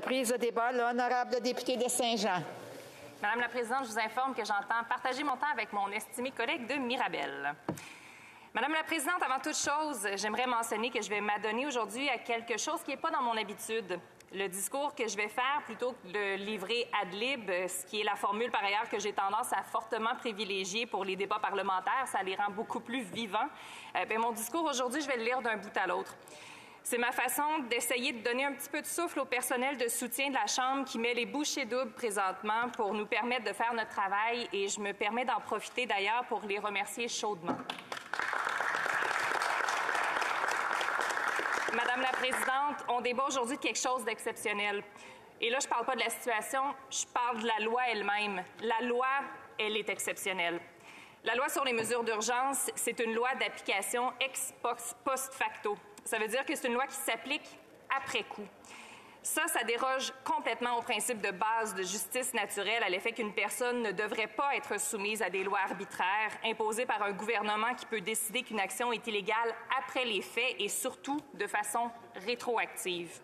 Prise de débat, l'honorable député de Saint-Jean. Madame la Présidente, je vous informe que j'entends partager mon temps avec mon estimé collègue de Mirabel. Madame la Présidente, avant toute chose, j'aimerais mentionner que je vais m'adonner aujourd'hui à quelque chose qui n'est pas dans mon habitude. Le discours que je vais faire, plutôt que de livrer ad lib, ce qui est la formule par ailleurs que j'ai tendance à fortement privilégier pour les débats parlementaires, ça les rend beaucoup plus vivants. Mon discours aujourd'hui, je vais le lire d'un bout à l'autre. C'est ma façon d'essayer de donner un petit peu de souffle au personnel de soutien de la Chambre qui met les bouchées doubles présentement pour nous permettre de faire notre travail et je me permets d'en profiter d'ailleurs pour les remercier chaudement. Madame la Présidente, on débat aujourd'hui de quelque chose d'exceptionnel. Et là, je ne parle pas de la situation, je parle de la loi elle-même. La loi, elle est exceptionnelle. La loi sur les mesures d'urgence, c'est une loi d'application ex post facto. Ça veut dire que c'est une loi qui s'applique après coup. Ça déroge complètement au principe de base de justice naturelle à l'effet qu'une personne ne devrait pas être soumise à des lois arbitraires imposées par un gouvernement qui peut décider qu'une action est illégale après les faits et surtout de façon rétroactive.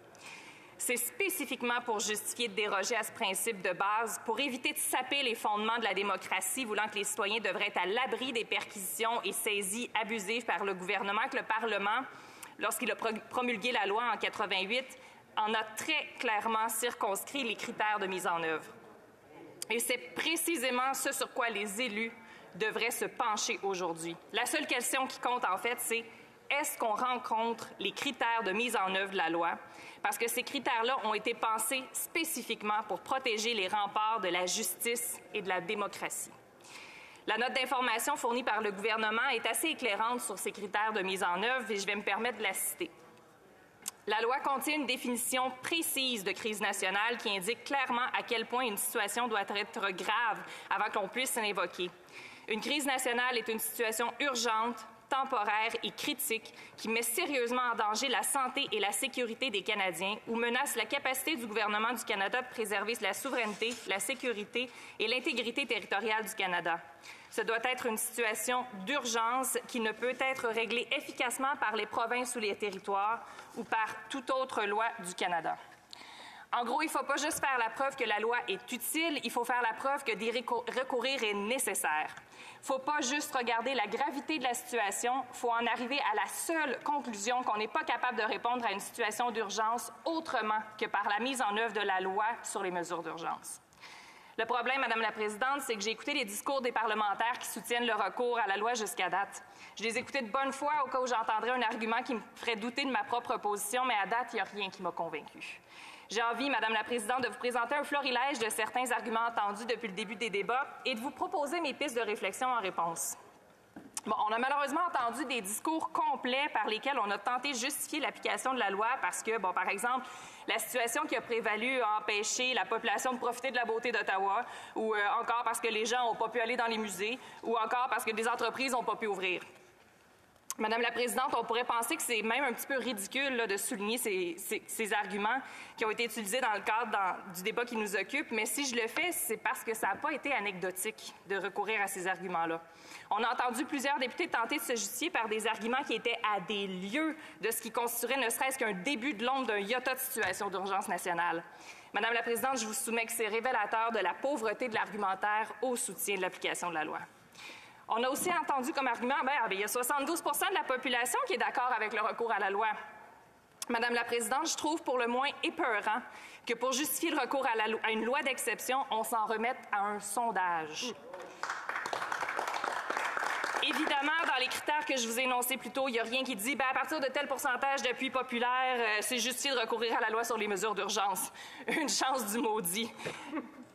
C'est spécifiquement pour justifier de déroger à ce principe de base, pour éviter de saper les fondements de la démocratie, voulant que les citoyens devraient être à l'abri des perquisitions et saisies abusives par le gouvernement, que le Parlement, lorsqu'il a promulgué la loi en 88, en a très clairement circonscrit les critères de mise en œuvre. Et c'est précisément ce sur quoi les élus devraient se pencher aujourd'hui. La seule question qui compte, en fait, c'est est-ce qu'on rencontre les critères de mise en œuvre de la loi? Parce que ces critères-là ont été pensés spécifiquement pour protéger les remparts de la justice et de la démocratie. La note d'information fournie par le gouvernement est assez éclairante sur ces critères de mise en œuvre et je vais me permettre de la citer. La loi contient une définition précise de crise nationale qui indique clairement à quel point une situation doit être grave avant qu'on puisse l'invoquer. Une crise nationale est une situation urgente, temporaire et critique qui met sérieusement en danger la santé et la sécurité des Canadiens ou menace la capacité du gouvernement du Canada de préserver la souveraineté, la sécurité et l'intégrité territoriale du Canada. Ce doit être une situation d'urgence qui ne peut être réglée efficacement par les provinces ou les territoires ou par toute autre loi du Canada. En gros, il ne faut pas juste faire la preuve que la loi est utile, il faut faire la preuve que d'y recourir est nécessaire. Il ne faut pas juste regarder la gravité de la situation, il faut en arriver à la seule conclusion qu'on n'est pas capable de répondre à une situation d'urgence autrement que par la mise en œuvre de la loi sur les mesures d'urgence. Le problème, Madame la Présidente, c'est que j'ai écouté les discours des parlementaires qui soutiennent le recours à la loi jusqu'à date. Je les ai écoutés de bonne foi au cas où j'entendrais un argument qui me ferait douter de ma propre position, mais à date, il n'y a rien qui m'a convaincue. J'ai envie, Madame la Présidente, de vous présenter un florilège de certains arguments entendus depuis le début des débats et de vous proposer mes pistes de réflexion en réponse. Bon, on a malheureusement entendu des discours complets par lesquels on a tenté de justifier l'application de la loi parce que, bon, par exemple, la situation qui a prévalu a empêché la population de profiter de la beauté d'Ottawa ou encore parce que les gens n'ont pas pu aller dans les musées ou encore parce que des entreprises n'ont pas pu ouvrir. Madame la Présidente, on pourrait penser que c'est même un petit peu ridicule là, de souligner ces arguments qui ont été utilisés dans le cadre du débat qui nous occupe, mais si je le fais, c'est parce que ça n'a pas été anecdotique de recourir à ces arguments-là. On a entendu plusieurs députés tenter de se justifier par des arguments qui étaient à des lieues de ce qui constituerait ne serait-ce qu'un début de l'ombre d'un iota de situation d'urgence nationale. Madame la Présidente, je vous soumets que c'est révélateur de la pauvreté de l'argumentaire au soutien de l'application de la loi. On a aussi entendu comme argument, il y a 72 % de la population qui est d'accord avec le recours à la loi. Madame la Présidente, je trouve pour le moins épeurant que pour justifier le recours à une loi d'exception, on s'en remette à un sondage. Évidemment, dans les critères que je vous ai énoncés plus tôt, il n'y a rien qui dit à partir de tel pourcentage d'appui populaire, c'est justifié de recourir à la loi sur les mesures d'urgence. Une chance du maudit.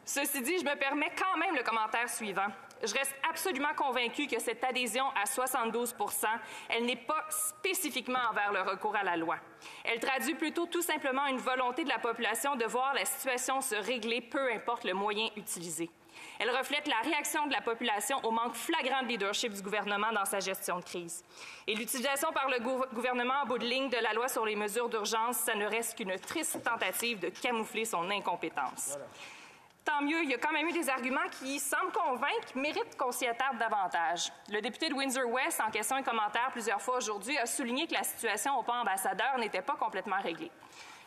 Ceci dit, je me permets quand même le commentaire suivant. Je reste absolument convaincue que cette adhésion à 72 %, elle n'est pas spécifiquement envers le recours à la loi. Elle traduit plutôt tout simplement une volonté de la population de voir la situation se régler, peu importe le moyen utilisé. Elle reflète la réaction de la population au manque flagrant de leadership du gouvernement dans sa gestion de crise. Et l'utilisation par le gouvernement en bout de ligne de la loi sur les mesures d'urgence, ça ne reste qu'une triste tentative de camoufler son incompétence. Voilà. Tant mieux, il y a quand même eu des arguments qui semblent convaincre, méritent qu'on s'y attarde davantage. Le député de Windsor-West, en question et commentaire plusieurs fois aujourd'hui, a souligné que la situation au pont Ambassadeur n'était pas complètement réglée.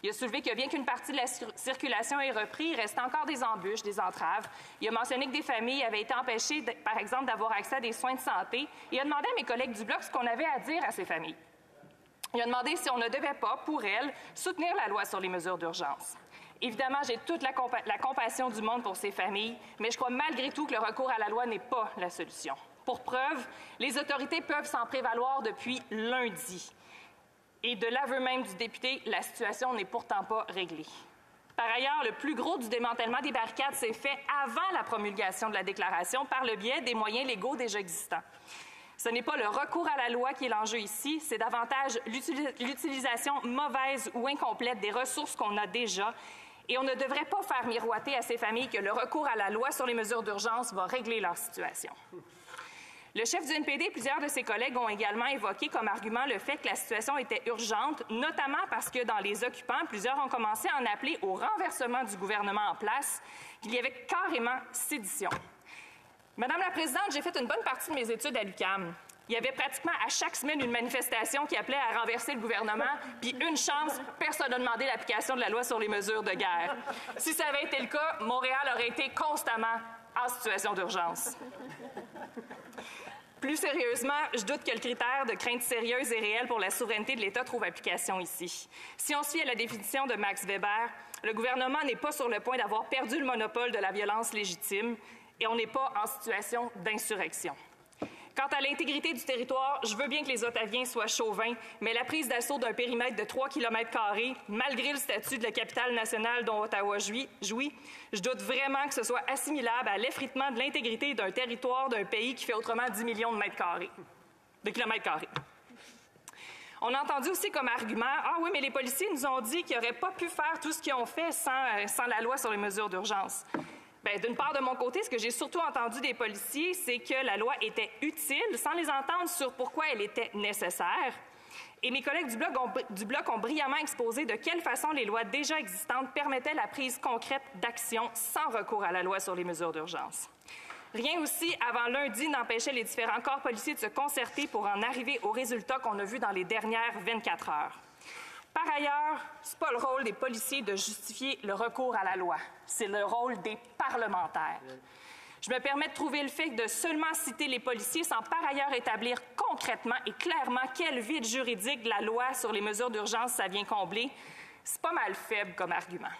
Il a soulevé que bien qu'une partie de la circulation ait repris, il reste encore des embûches, des entraves. Il a mentionné que des familles avaient été empêchées, par exemple, d'avoir accès à des soins de santé. Il a demandé à mes collègues du Bloc ce qu'on avait à dire à ces familles. Il a demandé si on ne devait pas, pour elles, soutenir la loi sur les mesures d'urgence. Évidemment, j'ai toute la compassion du monde pour ces familles, mais je crois malgré tout que le recours à la loi n'est pas la solution. Pour preuve, les autorités peuvent s'en prévaloir depuis lundi. Et de l'aveu même du député, la situation n'est pourtant pas réglée. Par ailleurs, le plus gros du démantèlement des barricades s'est fait avant la promulgation de la déclaration par le biais des moyens légaux déjà existants. Ce n'est pas le recours à la loi qui est l'enjeu ici, c'est davantage l'utilisation mauvaise ou incomplète des ressources qu'on a déjà. Et on ne devrait pas faire miroiter à ces familles que le recours à la loi sur les mesures d'urgence va régler leur situation. Le chef du NPD et plusieurs de ses collègues ont également évoqué comme argument le fait que la situation était urgente, notamment parce que dans les occupants, plusieurs ont commencé à en appeler au renversement du gouvernement en place, qu'il y avait carrément sédition. Madame la Présidente, j'ai fait une bonne partie de mes études à l'UQAM. Il y avait pratiquement à chaque semaine une manifestation qui appelait à renverser le gouvernement, puis une chance, personne n'a demandé l'application de la loi sur les mesures de guerre. Si ça avait été le cas, Montréal aurait été constamment en situation d'urgence. Plus sérieusement, je doute que le critère de crainte sérieuse et réelle pour la souveraineté de l'État trouve application ici. Si on se fie à la définition de Max Weber, le gouvernement n'est pas sur le point d'avoir perdu le monopole de la violence légitime et on n'est pas en situation d'insurrection. Quant à l'intégrité du territoire, je veux bien que les Ottaviens soient chauvins, mais la prise d'assaut d'un périmètre de 3 km², malgré le statut de la capitale nationale dont Ottawa jouit, je doute vraiment que ce soit assimilable à l'effritement de l'intégrité d'un territoire d'un pays qui fait autrement 10 millions de kilomètres carrés. On a entendu aussi comme argument, « Ah oui, mais les policiers nous ont dit qu'ils n'auraient pas pu faire tout ce qu'ils ont fait sans la loi sur les mesures d'urgence. » Bien, d'une part, de mon côté, ce que j'ai surtout entendu des policiers, c'est que la loi était utile, sans les entendre sur pourquoi elle était nécessaire. Et mes collègues du Bloc ont brillamment exposé de quelle façon les lois déjà existantes permettaient la prise concrète d'actions sans recours à la loi sur les mesures d'urgence. Rien aussi, avant lundi, n'empêchait les différents corps policiers de se concerter pour en arriver aux résultats qu'on a vus dans les dernières 24 heures. Par ailleurs, ce n'est pas le rôle des policiers de justifier le recours à la loi. C'est le rôle des parlementaires. Je me permets de trouver le fait de seulement citer les policiers sans par ailleurs établir concrètement et clairement quel vide juridique de la loi sur les mesures d'urgence ça vient combler. C'est pas mal faible comme argument.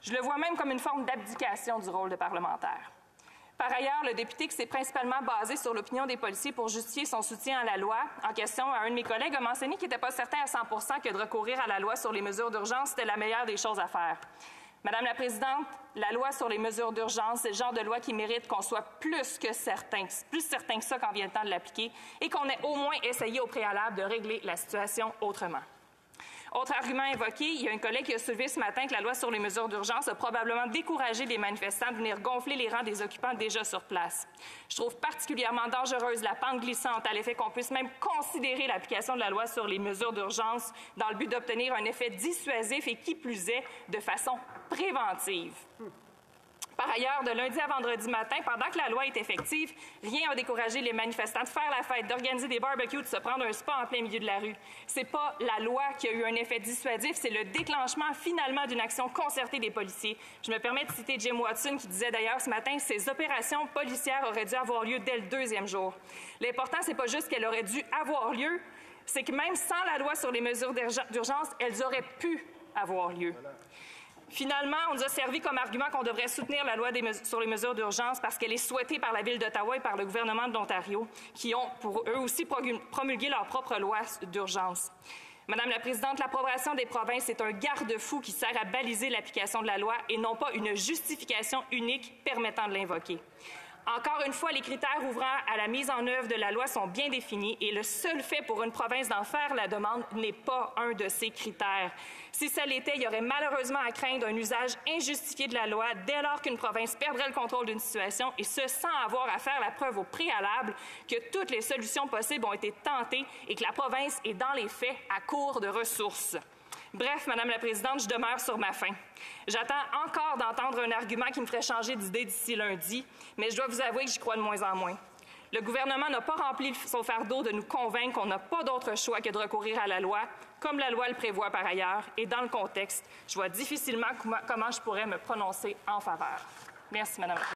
Je le vois même comme une forme d'abdication du rôle de parlementaire. Par ailleurs, le député qui s'est principalement basé sur l'opinion des policiers pour justifier son soutien à la loi en question, un de mes collègues a mentionné qu'il n'était pas certain à 100 % que de recourir à la loi sur les mesures d'urgence, c'était la meilleure des choses à faire. Madame la Présidente, la loi sur les mesures d'urgence, c'est le genre de loi qui mérite qu'on soit plus certain que ça quand vient le temps de l'appliquer et qu'on ait au moins essayé au préalable de régler la situation autrement. Autre argument évoqué, il y a un collègue qui a soulevé ce matin que la loi sur les mesures d'urgence a probablement découragé les manifestants de venir gonfler les rangs des occupants déjà sur place. Je trouve particulièrement dangereuse la pente glissante à l'effet qu'on puisse même considérer l'application de la loi sur les mesures d'urgence dans le but d'obtenir un effet dissuasif et qui plus est, de façon préventive. Par ailleurs, de lundi à vendredi matin, pendant que la loi est effective, rien n'a découragé les manifestants de faire la fête, d'organiser des barbecues, de se prendre un spa en plein milieu de la rue. C'est pas la loi qui a eu un effet dissuasif, c'est le déclenchement finalement d'une action concertée des policiers. Je me permets de citer Jim Watson qui disait d'ailleurs ce matin « Ces opérations policières auraient dû avoir lieu dès le 2e jour. » L'important, c'est pas juste qu'elles auraient dû avoir lieu, c'est que même sans la loi sur les mesures d'urgence, elles auraient pu avoir lieu. Finalement, on nous a servi comme argument qu'on devrait soutenir la loi sur les mesures d'urgence parce qu'elle est souhaitée par la Ville d'Ottawa et par le gouvernement de l'Ontario, qui ont, pour eux aussi, promulgué leur propre loi d'urgence. Madame la Présidente, l'approbation des provinces est un garde-fou qui sert à baliser l'application de la loi et non pas une justification unique permettant de l'invoquer. Encore une fois, les critères ouvrant à la mise en œuvre de la loi sont bien définis et le seul fait pour une province d'en faire la demande n'est pas un de ces critères. Si ça l'était, il y aurait malheureusement à craindre un usage injustifié de la loi dès lors qu'une province perdrait le contrôle d'une situation et ce, sans avoir à faire la preuve au préalable que toutes les solutions possibles ont été tentées et que la province est dans les faits à court de ressources. Bref, Madame la Présidente, je demeure sur ma faim. J'attends encore d'entendre un argument qui me ferait changer d'idée d'ici lundi, mais je dois vous avouer que j'y crois de moins en moins. Le gouvernement n'a pas rempli son fardeau de nous convaincre qu'on n'a pas d'autre choix que de recourir à la loi, comme la loi le prévoit par ailleurs. Et dans le contexte, je vois difficilement comment je pourrais me prononcer en faveur. Merci, Mme la Présidente.